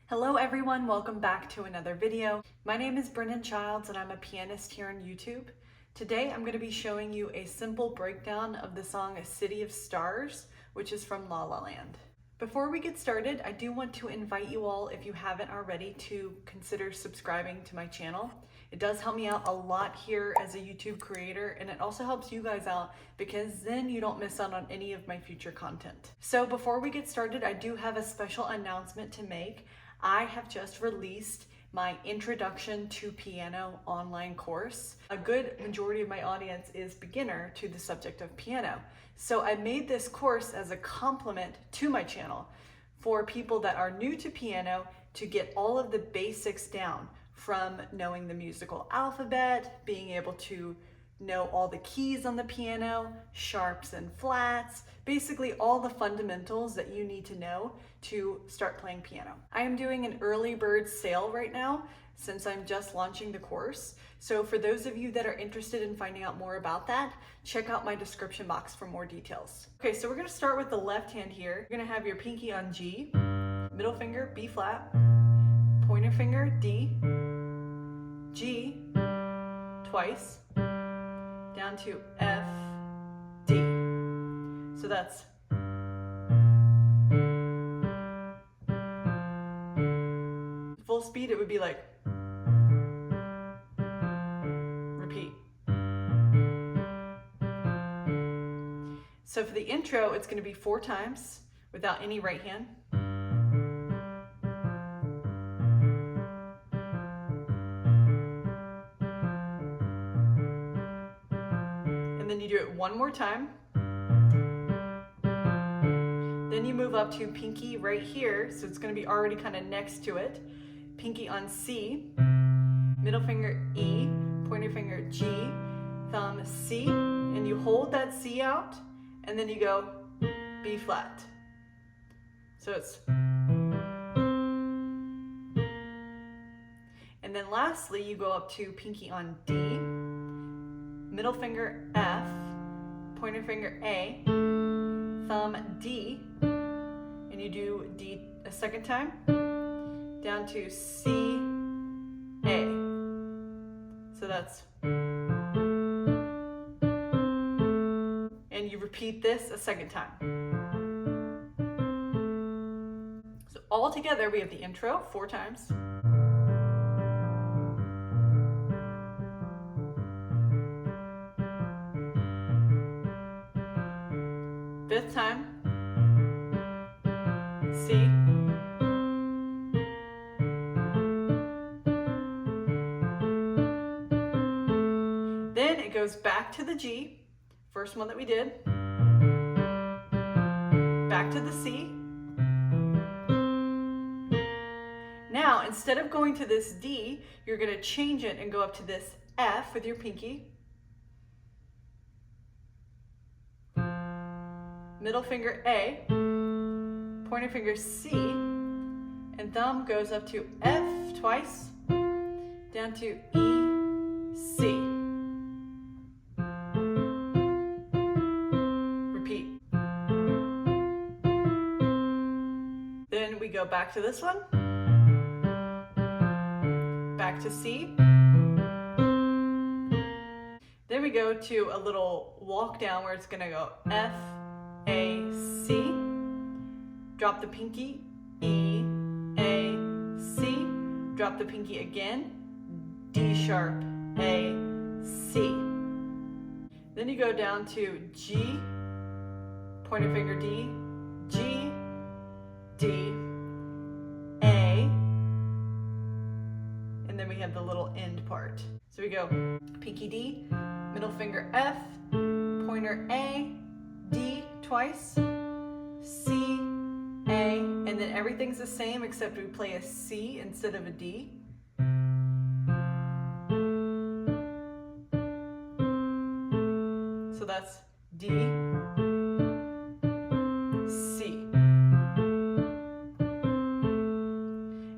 Hello everyone, welcome back to another video. My name is Brennan Childs and I'm a pianist here on YouTube. Today I'm going to be showing you a simple breakdown of the song City of Stars, which is from Lalaland. Before we get started, I do want to invite you all, if you haven't already, to consider subscribing to my channel. It does help me out a lot here as a YouTube creator, and it also helps you guys out because then you don't miss out on any of my future content. So before we get started, I do have a special announcement to make. I have just released my Introduction to Piano online course. A good majority of my audience is beginner to the subject of piano. So I made this course as a complement to my channel for people that are new to piano to get all of the basics down, from knowing the musical alphabet, being able to know all the keys on the piano, sharps and flats, basically all the fundamentals that you need to know to start playing piano. I am doing an early bird sale right now since I'm just launching the course. So for those of you that are interested in finding out more about that, check out my description box for more details. Okay, so we're gonna start with the left hand here. You're gonna have your pinky on G, middle finger B flat, pointer finger D, G twice, down to F, D. So that's full speed, it would be like repeat. So for the intro, it's going to be 4 times without any right hand. And then you do it one more time. Then you move up to pinky right here, so it's going to be already kind of next to it. Pinky on C, middle finger E, pointer finger G, thumb C, and you hold that C out, and then you go B flat. So it's, and then lastly you go up to pinky on D, middle finger F, pointer finger A, thumb D, and you do D a second time, down to C, A. So that's, and you repeat this a second time. So all together we have the intro 4 times. Fifth time, C, then it goes back to the G, first one that we did, back to the C. Now instead of going to this D, you're going to change it and go up to this F with your pinky, middle finger A, pointer finger C, and thumb goes up to F twice, down to E, C. Repeat. Then we go back to this one, back to C. Then we go to a little walk down where it's gonna go F, A, C, drop the pinky, E, A, C, drop the pinky again, D sharp, A, C. Then you go down to G, pointer finger D, G, D, A, and then we have the little end part. So we go pinky D, middle finger F, pointer A, D twice, C, A, and then everything's the same except we play a C instead of a D. So that's D, C.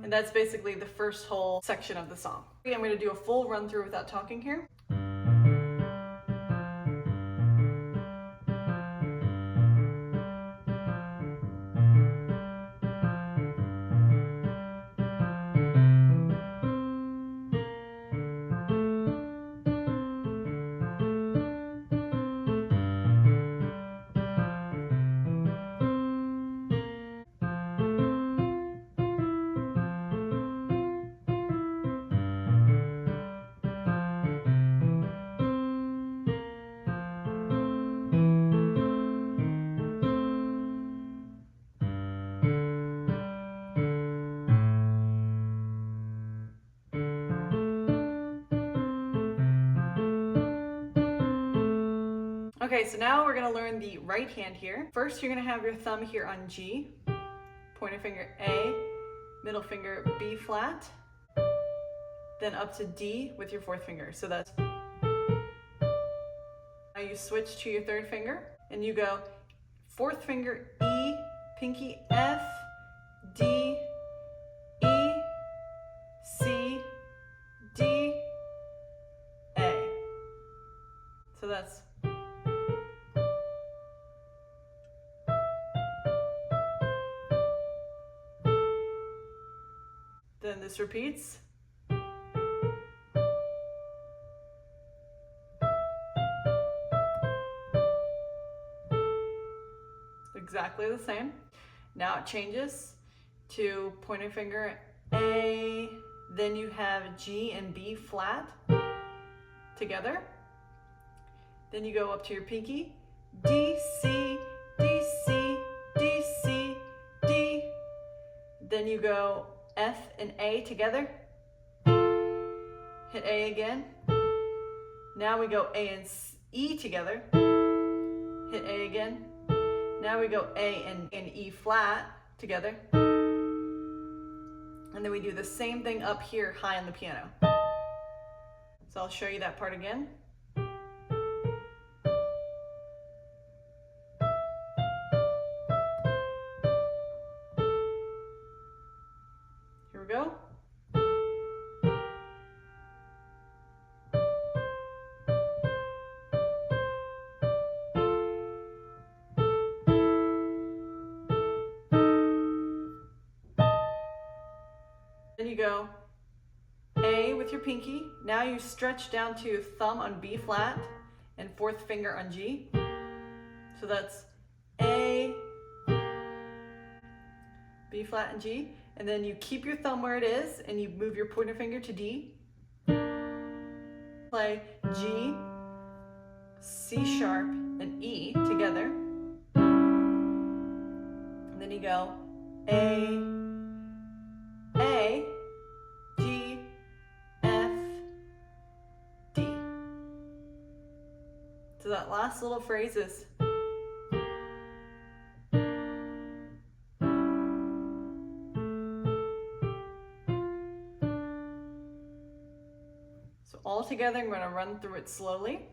And that's basically the first whole section of the song. I'm going to do a full run through without talking here. Okay, so now we're gonna learn the right hand here. First, you're gonna have your thumb here on G, pointer finger A, middle finger B flat, then up to D with your fourth finger. So that's, now you switch to your third finger and you go fourth finger E, pinky F, D, E, C, D, A. So that's, then this repeats. Exactly the same. Now it changes to pointer finger A, then you have G and B flat together. Then you go up to your pinky, D, C, D, C, D, C, D. Then you go F and A together. Hit A again. Now we go A and E together. Hit A again. Now we go A and E flat together. And then we do the same thing up here high on the piano. So I'll show you that part again. Here we go. Then you go A with your pinky. Now you stretch down to thumb on B flat and fourth finger on G. So that's A, B flat and G. And then you keep your thumb where it is and you move your pointer finger to D. Play G, C sharp, and E together. And then you go A, G, F, D. So that last little phrase is so all together. I'm going to run through it slowly.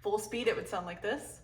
Full speed, it would sound like this.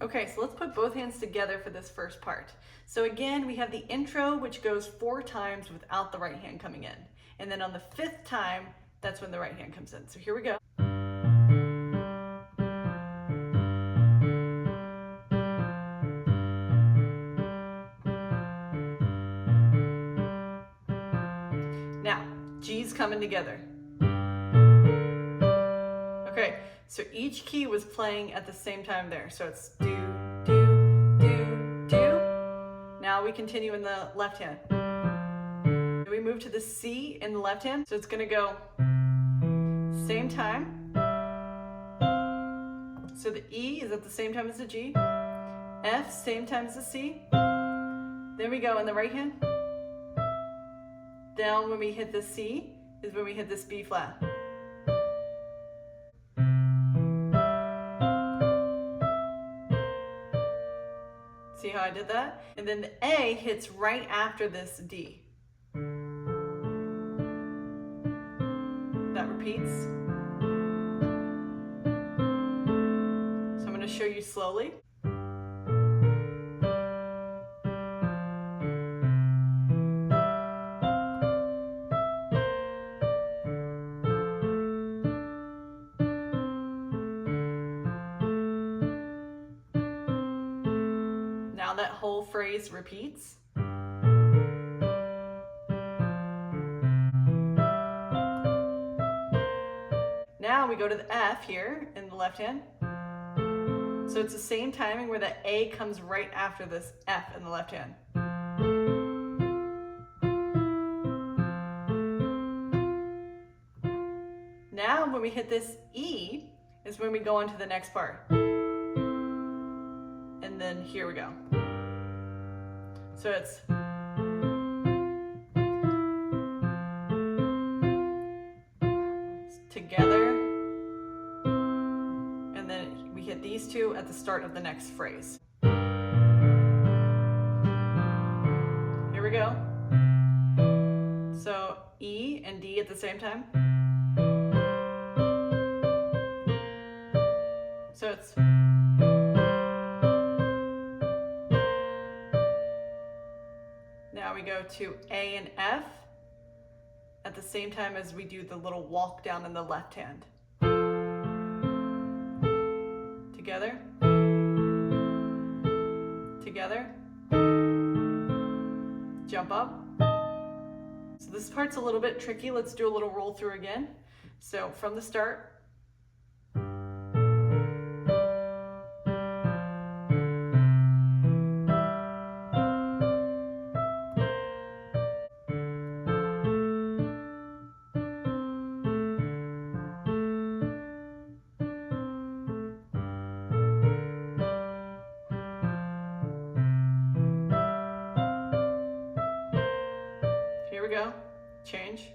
Okay, so let's put both hands together for this first part. So again, we have the intro, which goes 4 times without the right hand coming in. And then on the 5th time, that's when the right hand comes in. So here we go. Now, G's coming together. Okay, so each key was playing at the same time there. So it's do, do, do, do. Now we continue in the left hand. We move to the C in the left hand. So it's gonna go same time. So the E is at the same time as the G. F, same time as the C. Then we go in the right hand. Down when we hit the C is when we hit this B flat. See how I did that? And then the A hits right after this D. That repeats. So I'm going to show you slowly. Now that whole phrase repeats. Now we go to the F here in the left hand. So it's the same timing where the A comes right after this F in the left hand. Now when we hit this E is when we go on to the next part. And then here we go. So it's together, and then we hit these two at the start of the next phrase. Here we go. So E and D at the same time. So it's now we go to A and F at the same time as we do the little walk down in the left hand. Together. Together. Jump up. So this part's a little bit tricky. Let's do a little roll through again. So from the start. Here we go. Change.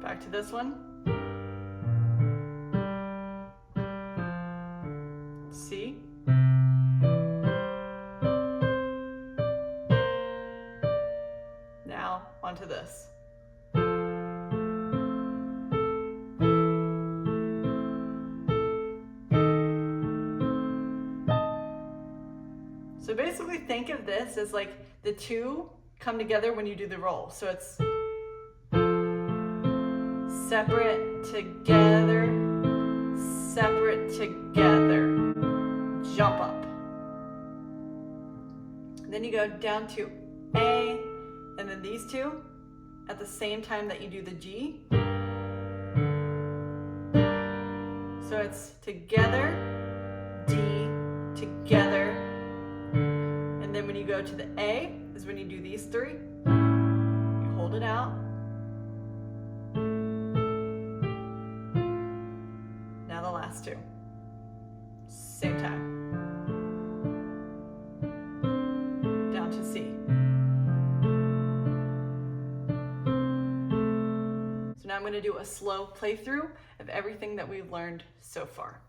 Back to this one. C. Now onto this. So basically think of this as like the two come together when you do the roll. So it's separate, together, separate, together, jump up. Then you go down to A, and then these two at the same time that you do the G. So it's together, D, together. And then when you go to the A is when you do these three. You hold it out. Now the last two. Same time. Down to C. So now I'm going to do a slow playthrough of everything that we've learned so far.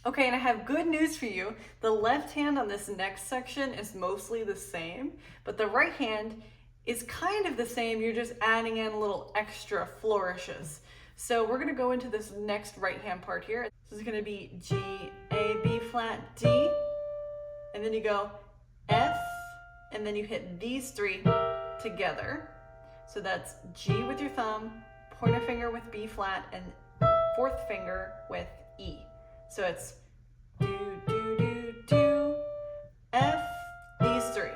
Okay, and I have good news for you. The left hand on this next section is mostly the same, but the right hand is kind of the same. You're just adding in a little extra flourishes. So we're gonna go into this next right hand part here. This is gonna be G, A, B flat, D, and then you go F, and then you hit these three together. So that's G with your thumb, pointer finger with B flat, and fourth finger with E. So it's do, do, do, do, F, these three.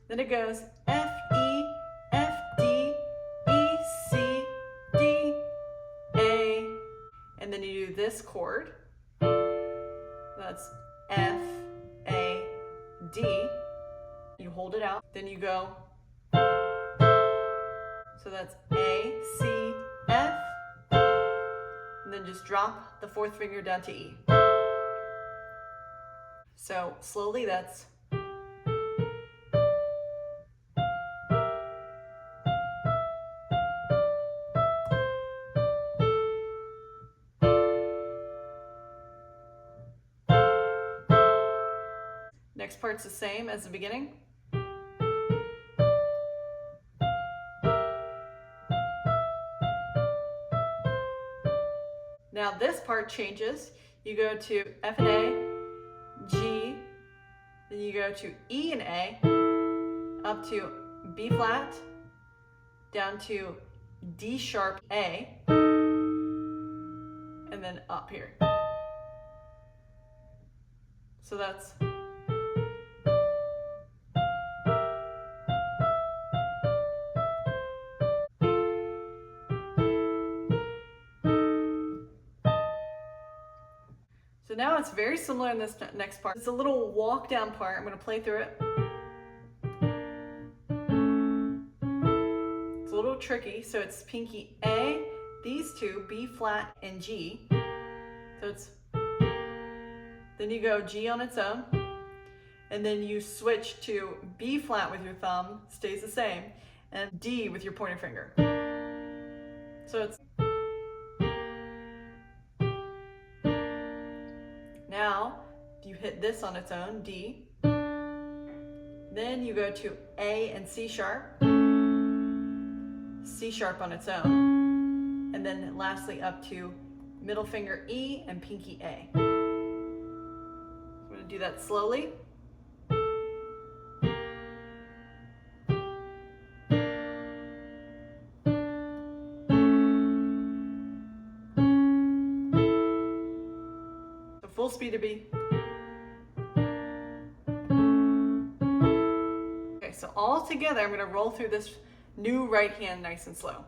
Then it goes F, E, F, D, E, C, D, A, and then you do this chord. That's F, A, D. You hold it out, then you go. So that's A, C, F, and then just drop the fourth finger down to E. So slowly, that's next part's the same as the beginning. Now this part changes. You go to F and A, G, then you go to E and A, up to B flat, down to D sharp A, and then up here. So that's so now it's very similar in this next part. It's a little walk down part. I'm going to play through it. It's a little tricky. So it's pinky A, these two, B flat and G. So it's, then you go G on its own, and then you switch to B flat with your thumb, stays the same, and D with your pointer finger. So it's, now you hit this on its own, D. Then you go to A and C sharp on its own. And then lastly up to middle finger E and pinky A. I'm going to do that slowly. Full speed to B. Okay, so all together, I'm going to roll through this new right hand nice and slow.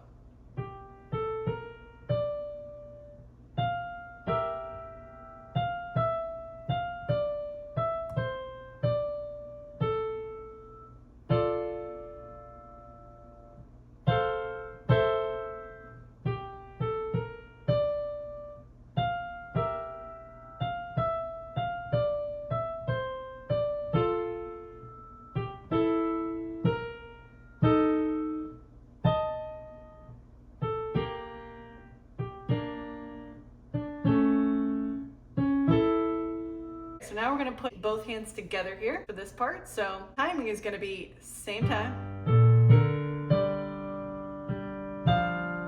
So now we're going to put both hands together here for this part. So timing is going to be same time.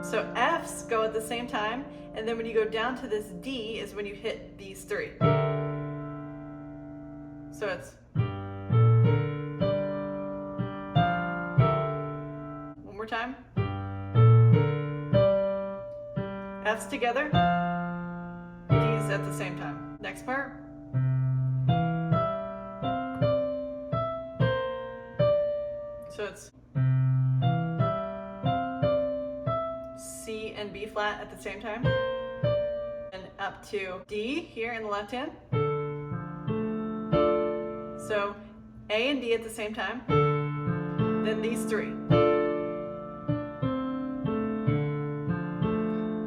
So F's go at the same time, and then when you go down to this D is when you hit these three. So it's one more time. F's together, D's at the same time. Next part. So it's C and B flat at the same time, and up to D here in the left hand. So A and D at the same time, then these three.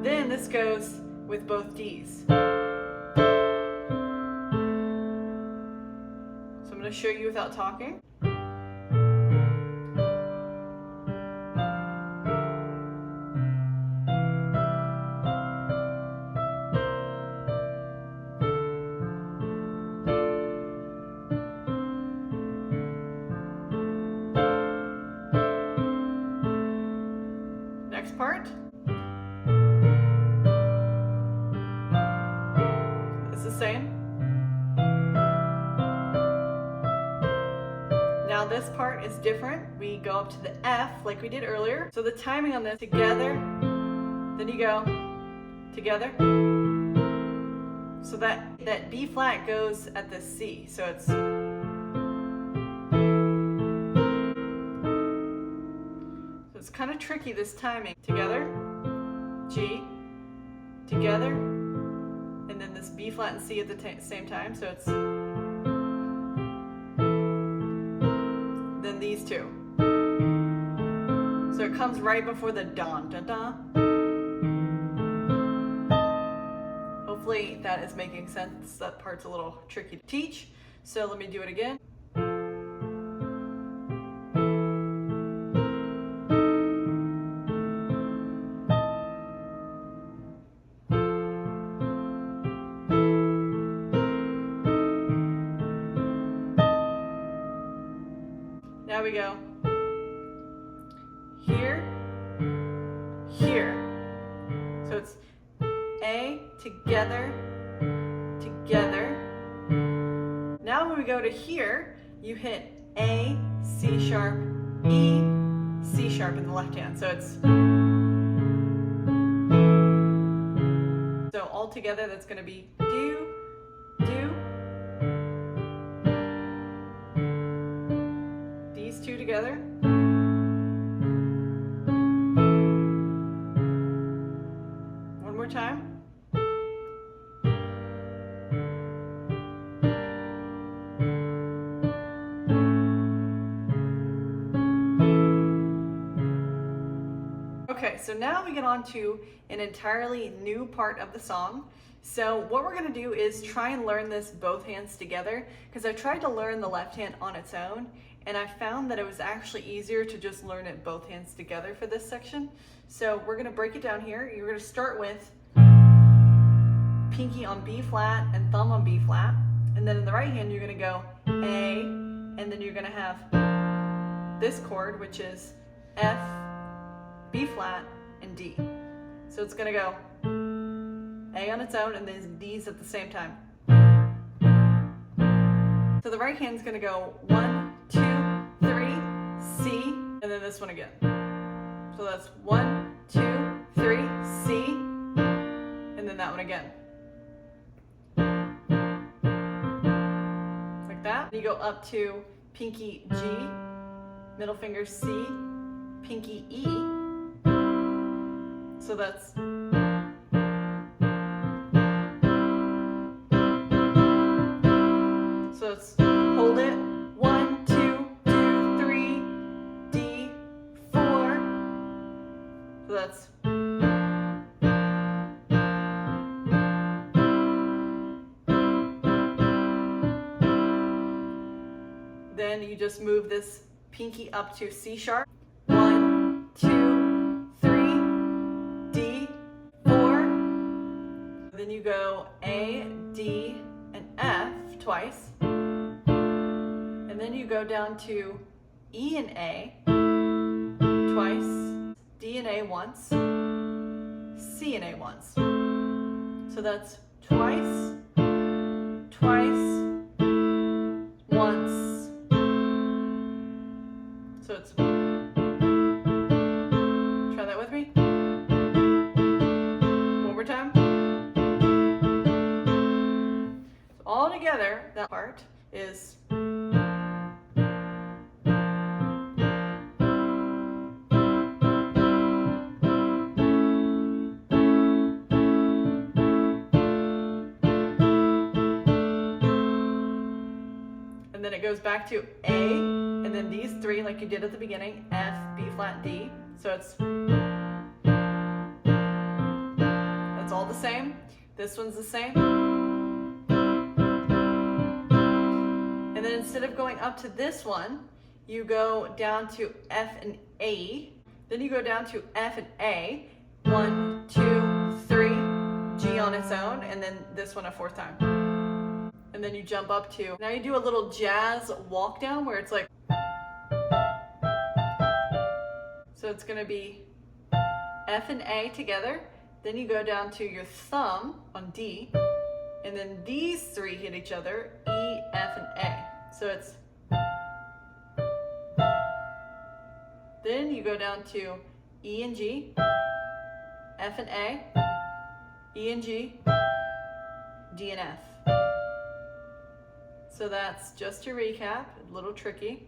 Then this goes with both Ds. So I'm going to show you without talking. same. Now this part is different. We go up to the F like we did earlier. So the timing on this, together, then you go together. So that B flat goes at the C. So it's kind of tricky, this timing. Together, G, together, and then this B flat and C at the same time. So it's then these two. So it comes right before the don, da da. Hopefully that is making sense. That part's a little tricky to teach. So let me do it again. Now we go here, here. So it's A, together, together. Now when we go to here, you hit A, C sharp, E, C sharp in the left hand. So it's, so all together that's going to be do, do. These two together. One more time. Okay, so now we get on to an entirely new part of the song. So what we're gonna do is try and learn this both hands together, because I tried to learn the left hand on its own, and I found that it was actually easier to just learn it both hands together for this section. So we're gonna break it down here. You're gonna start with pinky on B flat and thumb on B flat, and then in the right hand you're gonna go A, and then you're gonna have this chord, which is F, B flat, and D. So it's gonna go A on its own and then these at the same time. So the right hand's gonna go 1, 2, 3, C, and then this one again. So that's 1, 2, 3, C, and then that one again. Like that. You go up to pinky G, middle finger C, pinky E. So that's hold it, 1, 2, 2, 3, D, 4. So that's then you just move this pinky up to C sharp. 1, 2, 3, D, 4. Then you go A, D, and F twice. And then you go down to E and A twice, D and A once, C and A once. So that's twice, twice, once. So it's, try that with me. One more time. So all together, that part is and then it goes back to A, and then these three like you did at the beginning, F, B flat, D. So it's, that's all the same. This one's the same. And then instead of going up to this one, you go down to F and A. Then you go down to F and A. 1, 2, 3, G on its own, and then this one a fourth time. And then you jump up to, now you do a little jazz walk down where it's like, so it's gonna be F and A together, then you go down to your thumb on D, and then these three hit each other, E, F, and A. So it's, then you go down to E and G, F and A, E and G, D and F. So that's just to recap, a little tricky.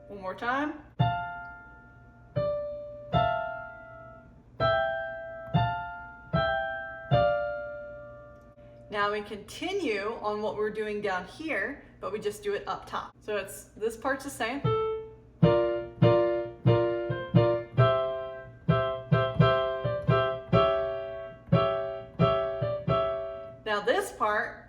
One more time. Now we continue on what we're doing down here, but we just do it up top. So it's, this part's the same. Now this part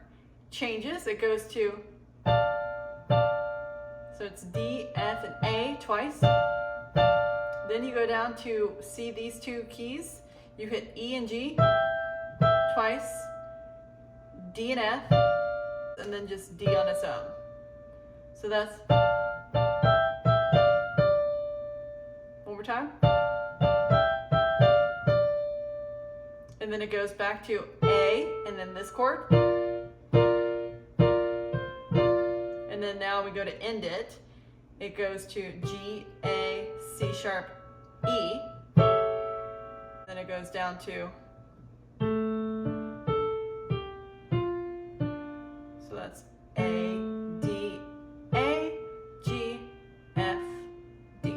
changes, it goes to, so it's D, F, and A twice. Then you go down to see these two keys. You hit E and G twice, D and F, and then just D on its own. So that's, one more time. And then it goes back to A, and then this chord. And then now we go to end it. It goes to G, A, C sharp, E. Then it goes down to, so that's A, D, A, G, F, D.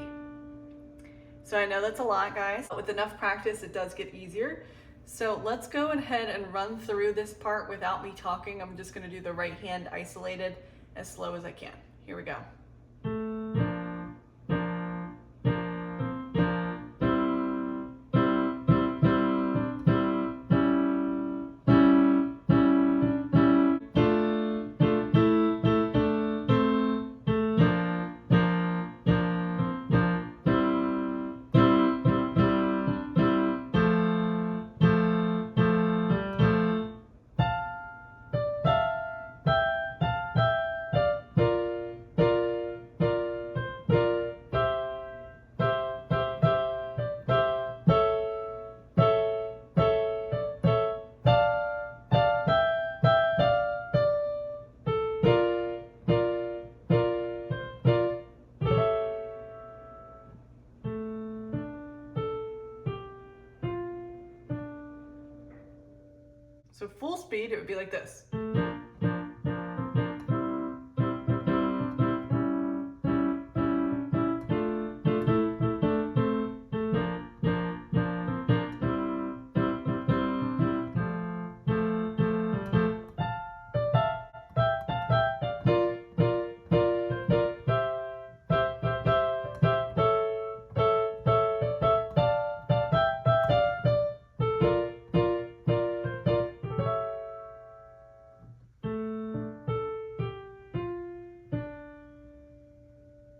So I know that's a lot, guys. With enough practice, it does get easier. So let's go ahead and run through this part without me talking. I'm just going to do the right hand isolated as slow as I can. Here we go. So full speed, it would be like this.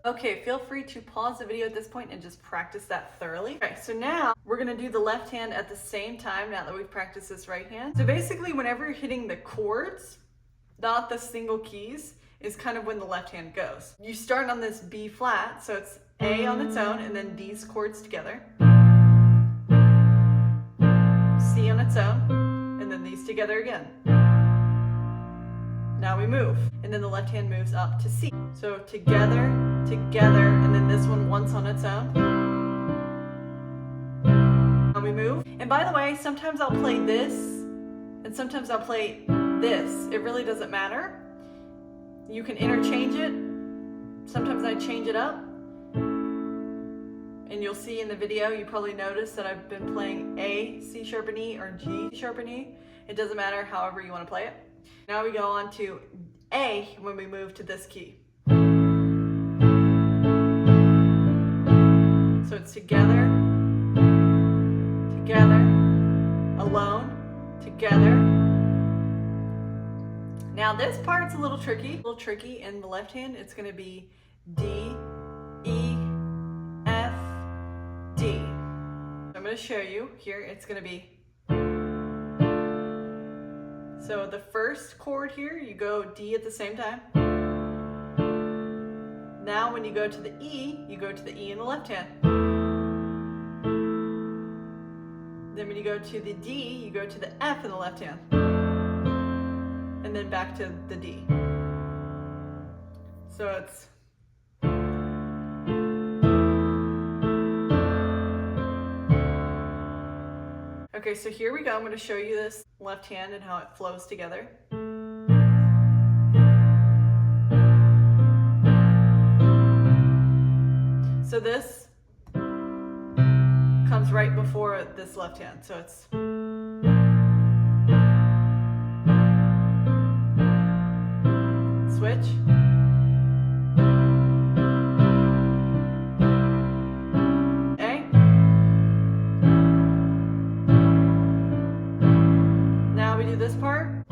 Okay, feel free to pause the video at this point and just practice that thoroughly. Okay, so now we're gonna do the left hand at the same time now that we've practiced this right hand. So basically whenever you're hitting the chords, not the single keys, is kind of when the left hand goes. You start on this B flat, so it's A on its own and then these chords together. C on its own, and then these together again. Now we move, and then the left hand moves up to C. So together, together, and then this one once on its own. Now we move. And by the way, sometimes I'll play this, and sometimes I'll play this. It really doesn't matter. You can interchange it. Sometimes I change it up. And you'll see in the video, you probably noticed that I've been playing A, C sharp and E, or G sharp and E. It doesn't matter, however you want to play it. Now we go on to A when we move to this key. So it's together, together, alone, together. Now this part's a little tricky. In the left hand, it's going to be D, E, F, D. I'm going to show you here. It's going to be, so the first chord here, you go D at the same time. Now when you go to the E, you go to the E in the left hand. Then when you go to the D, you go to the F in the left hand. And then back to the D. So it's okay, so here we go. I'm going to show you this left hand and how it flows together. So this comes right before this left hand. So it's switch. A. Now we do this part.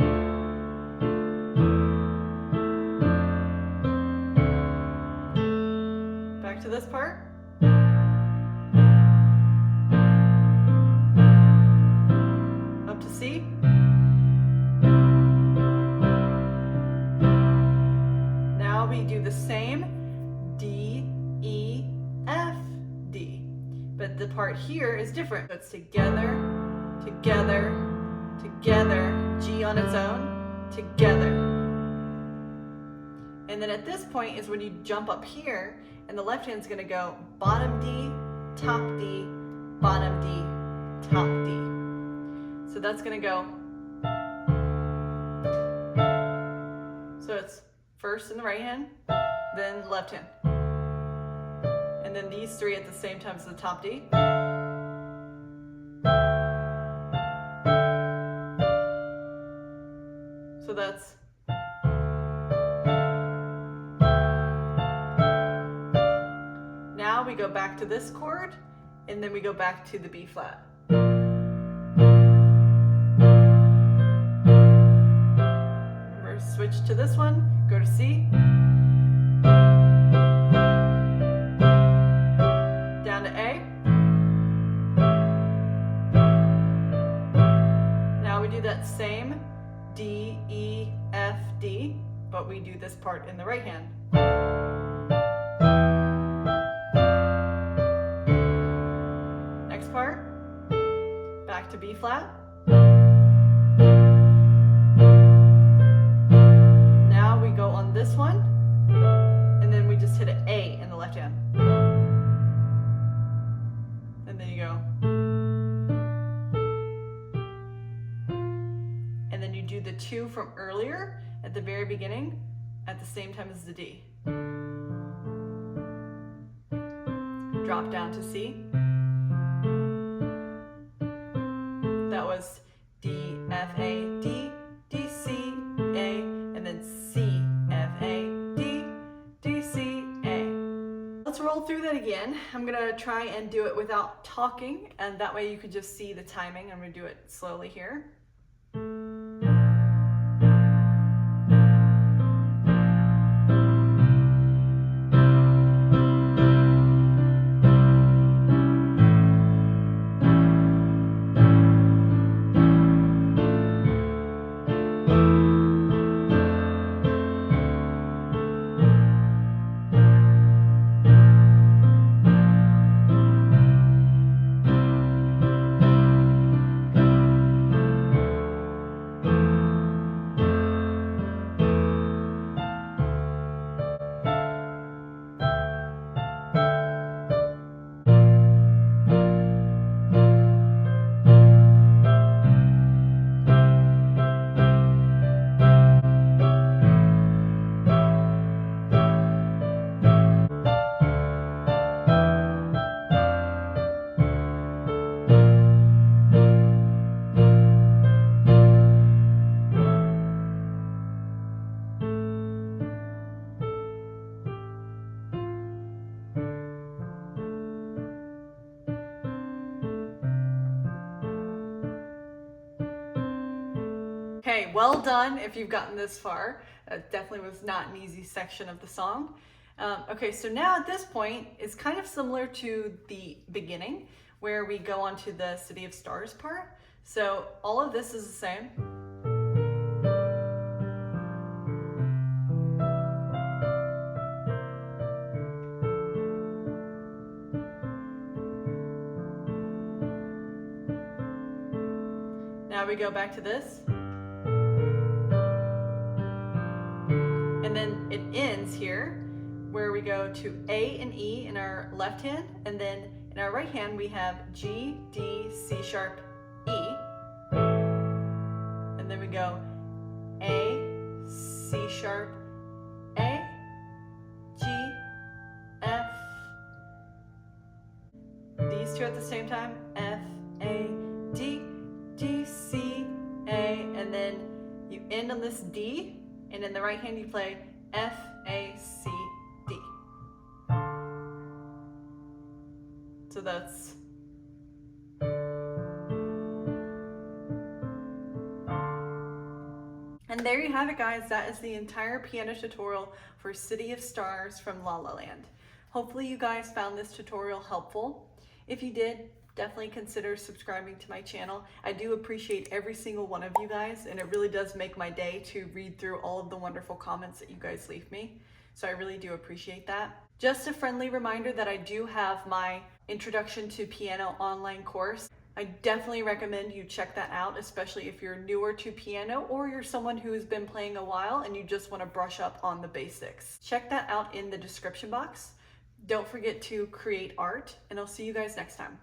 Back to this part. Up to C. Now we do the same D, E, F, D. But the part here is different. So it's together, together, together, G on its own, together. And then at this point is when you jump up here and the left hand's gonna go bottom D, top D, bottom D, top D. So that's gonna go, so it's first in the right hand, then left hand. And then these three at the same time as the top D. So that's now we go back to this chord and then we go back to the B flat. Remember, switch to this one, go to C, down to A. Now we do that same D, E, F, D, but we do this part in the right hand. Next part, back to B flat. Now we go on this one, and then we just hit an A in the left hand. And then you go. And then you do the two from earlier at the very beginning at the same time as the D. Drop down to C. That was D, F, A, D, D, C, A, and then C, F, A, D, D, C, A. Let's roll through that again. I'm gonna try and do it without talking, and that way you can just see the timing. I'm gonna do it slowly here. Okay, well done if you've gotten this far. That definitely was not an easy section of the song. Okay, so now at this point, it's kind of similar to the beginning where we go on to the City of Stars part. So all of this is the same. now we go back to this. And then it ends here where we go to A and E in our left hand, and then in our right hand we have G, D, C sharp, E. And then we go A, C sharp, A, G, F. These two at the same time, F, A, D, G, C, A, and then you end on this D, and in the right hand you play F, A, C, D. So that's and there you have it, guys. That is the entire piano tutorial for City of Stars from Lalaland. Hopefully you guys found this tutorial helpful. If you did, definitely consider subscribing to my channel. I do appreciate every single one of you guys, and it really does make my day to read through all of the wonderful comments that you guys leave me. So I really do appreciate that. Just a friendly reminder that I do have my Introduction to Piano online course. I definitely recommend you check that out, especially if you're newer to piano or you're someone who's been playing a while and you just want to brush up on the basics. Check that out in the description box. Don't forget to create art, and I'll see you guys next time.